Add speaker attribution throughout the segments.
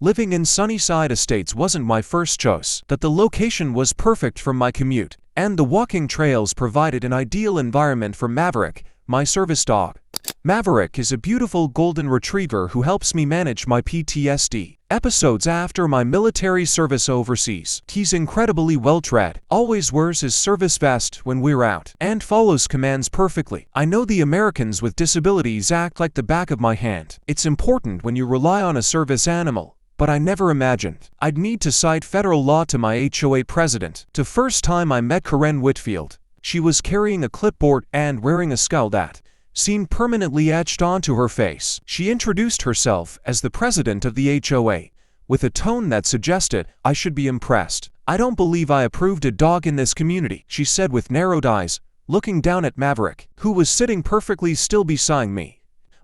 Speaker 1: Living in Sunnyside Estates wasn't my first choice, but the location was perfect for my commute, and the walking trails provided an ideal environment for Maverick, my service dog. Maverick is a beautiful golden retriever who helps me manage my PTSD episodes after my military service overseas. He's incredibly well-trained, always wears his service vest when we're out, and follows commands perfectly. I know the Americans with disabilities act like the back of my hand. It's important when you rely on a service animal, but I never imagined I'd need to cite federal law to my HOA president. The first time I met Karen Whitfield, she was carrying a clipboard and wearing a skull that seemed permanently etched onto her face. She introduced herself as the president of the HOA, with a tone that suggested I should be impressed. "I don't believe I approved a dog in this community," she said with narrowed eyes, looking down at Maverick, who was sitting perfectly still beside me.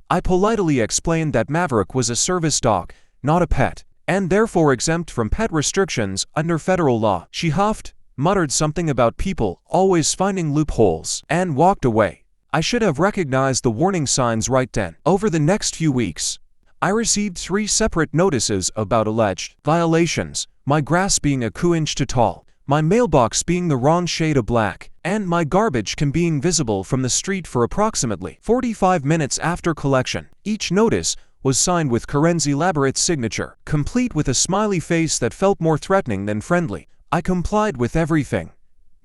Speaker 1: I politely explained that Maverick was a service dog, not a pet, and therefore exempt from pet restrictions under federal law. She huffed, muttered something about people always finding loopholes, and walked away. I should have recognized the warning signs right then. Over the next few weeks, I received 3 separate notices about alleged violations, my grass being a inch too tall, my mailbox being the wrong shade of black, and my garbage can being visible from the street for approximately 45 minutes after collection. Each notice was signed with Karen's elaborate signature, complete with a smiley face that felt more threatening than friendly. I complied with everything,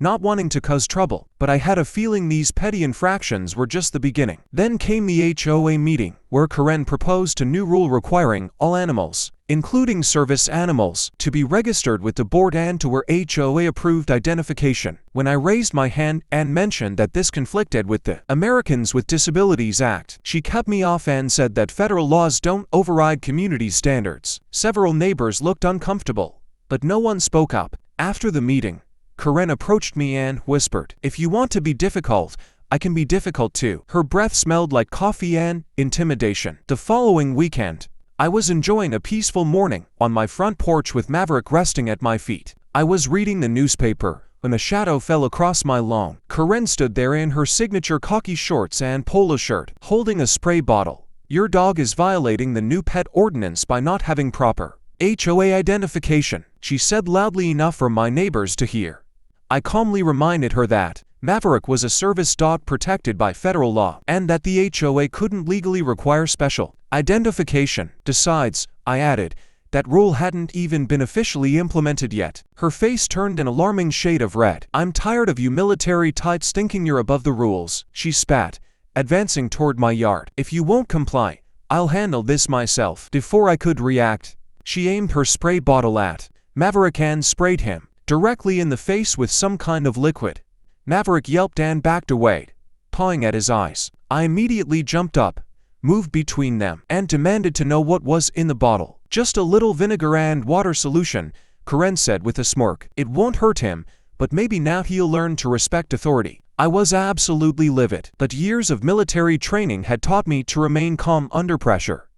Speaker 1: not wanting to cause trouble, but I had a feeling these petty infractions were just the beginning. Then came the HOA meeting, where Karen proposed a new rule requiring all animals, including service animals, to be registered with the board and to wear HOA-approved identification. When I raised my hand and mentioned that this conflicted with the Americans with Disabilities Act, she cut me off and said that federal laws don't override community standards. Several neighbors looked uncomfortable, but no one spoke up. After the meeting, Karen approached me and whispered, "If you want to be difficult, I can be difficult too." Her breath smelled like coffee and intimidation. The following weekend, I was enjoying a peaceful morning on my front porch with Maverick resting at my feet. I was reading the newspaper when a shadow fell across my lawn. Karen stood there in her signature khaki shorts and polo shirt, holding a spray bottle. "Your dog is violating the new pet ordinance by not having proper HOA identification," she said loudly enough for my neighbors to hear. I calmly reminded her that Maverick was a service dog protected by federal law, and that the HOA couldn't legally require special identification. Besides, I added, that rule hadn't even been officially implemented yet. Her face turned an alarming shade of red. "I'm tired of you military types thinking you're above the rules," she spat, advancing toward my yard. "If you won't comply, I'll handle this myself." Before I could react, she aimed her spray bottle at Maverick and sprayed him directly in the face with some kind of liquid. Maverick yelped and backed away, pawing at his eyes. I immediately jumped up, moved between them, and demanded to know what was in the bottle. "Just a little vinegar and water solution," Karen said with a smirk. "It won't hurt him, but maybe now he'll learn to respect authority." I was absolutely livid, but years of military training had taught me to remain calm under pressure.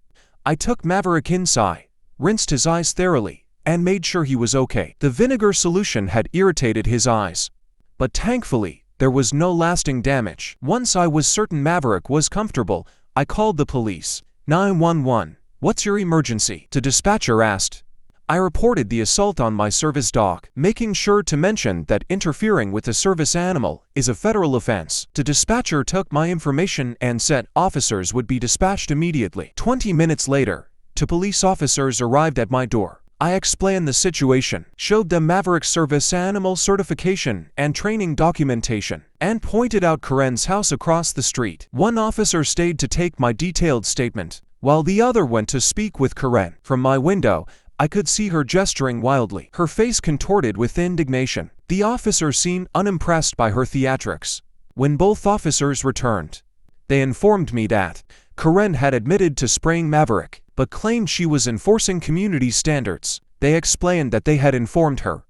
Speaker 1: I took Maverick inside, rinsed his eyes thoroughly, and made sure he was okay. The vinegar solution had irritated his eyes, but thankfully, there was no lasting damage. Once I was certain Maverick was comfortable, I called the police. 911, "What's your emergency?" the dispatcher asked. I reported the assault on my service dog, making sure to mention that interfering with a service animal is a federal offense. The dispatcher took my information and said officers would be dispatched immediately. 20 minutes later, 2 police officers arrived at my door. I explained the situation, showed them Maverick's service animal certification and training documentation, and pointed out Karen's house across the street. One officer stayed to take my detailed statement, while the other went to speak with Karen. From my window, I could see her gesturing wildly, her face contorted with indignation. The officer seemed unimpressed by her theatrics. When both officers returned, they informed me that Karen had admitted to spraying Maverick, but claimed she was enforcing community standards. They explained that they had informed her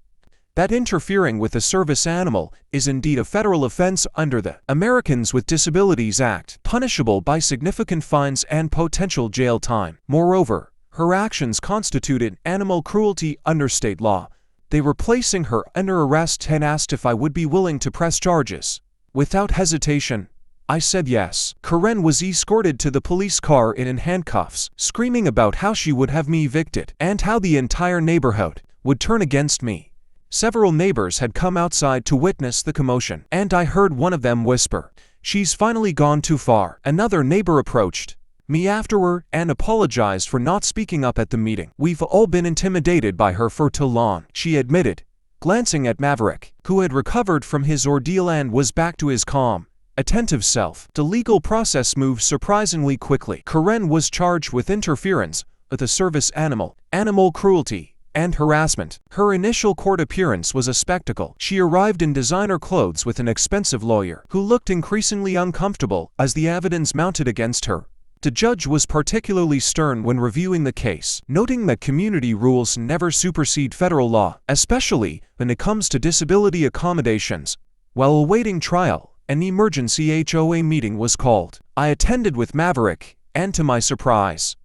Speaker 1: that interfering with a service animal is indeed a federal offense under the Americans with Disabilities Act, punishable by significant fines and potential jail time. Moreover, her actions constituted animal cruelty under state law. They were placing her under arrest and asked if I would be willing to press charges. Without hesitation, I said yes. Karen was escorted to the police car in handcuffs, screaming about how she would have me evicted and how the entire neighborhood would turn against me. Several neighbors had come outside to witness the commotion, and I heard one of them whisper, "She's finally gone too far." Another neighbor approached me afterward and apologized for not speaking up at the meeting. "We've all been intimidated by her for too long," she admitted, glancing at Maverick, who had recovered from his ordeal and was back to his calm, attentive self. The legal process moved surprisingly quickly. Karen was charged with interference with a service animal, animal cruelty, and harassment. Her initial court appearance was a spectacle. She arrived in designer clothes with an expensive lawyer, who looked increasingly uncomfortable as the evidence mounted against her. The judge was particularly stern when reviewing the case, noting that community rules never supersede federal law, especially when it comes to disability accommodations. While awaiting trial, an emergency HOA meeting was called. I attended with Maverick, and to my surprise,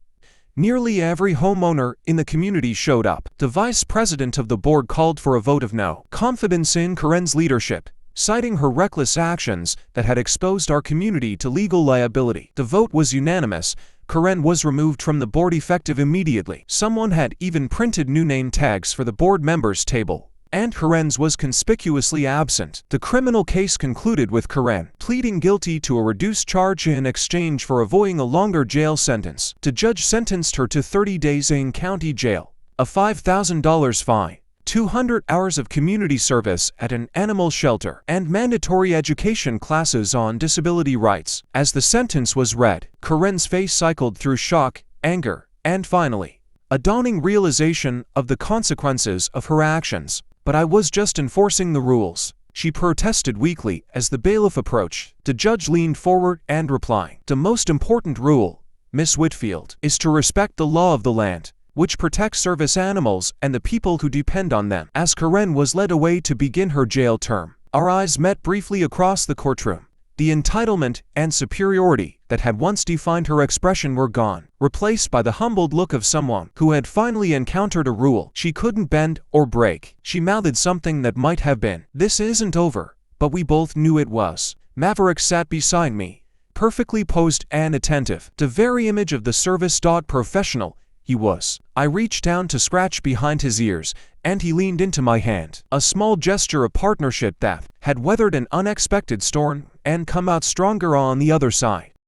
Speaker 1: nearly every homeowner in the community showed up. The vice president of the board called for a vote of no confidence in Karen's leadership, citing her reckless actions that had exposed our community to legal liability. The vote was unanimous. Karen was removed from the board effective immediately. Someone had even printed new name tags for the board members' table, and Karen's was conspicuously absent. The criminal case concluded with Karen pleading guilty to a reduced charge in exchange for avoiding a longer jail sentence. The judge sentenced her to 30 days in county jail, a $5,000 fine, 200 hours of community service at an animal shelter, and mandatory education classes on disability rights. As the sentence was read, Karen's face cycled through shock, anger, and finally, a dawning realization of the consequences of her actions. "But I was just enforcing the rules," she protested weakly as the bailiff approached. The judge leaned forward and replied, "The most important rule, Miss Whitfield, is to respect the law of the land, which protects service animals and the people who depend on them." As Karen was led away to begin her jail term, our eyes met briefly across the courtroom. The entitlement and superiority that had once defined her expression were gone, replaced by the humbled look of someone who had finally encountered a rule she couldn't bend or break. She mouthed something that might have been, "This isn't over," but we both knew it was. Maverick sat beside me, perfectly posed and attentive, the very image of the service dog professional he was. I reached down to scratch behind his ears, and he leaned into my hand, a small gesture of partnership that had weathered an unexpected storm and come out stronger on the other side.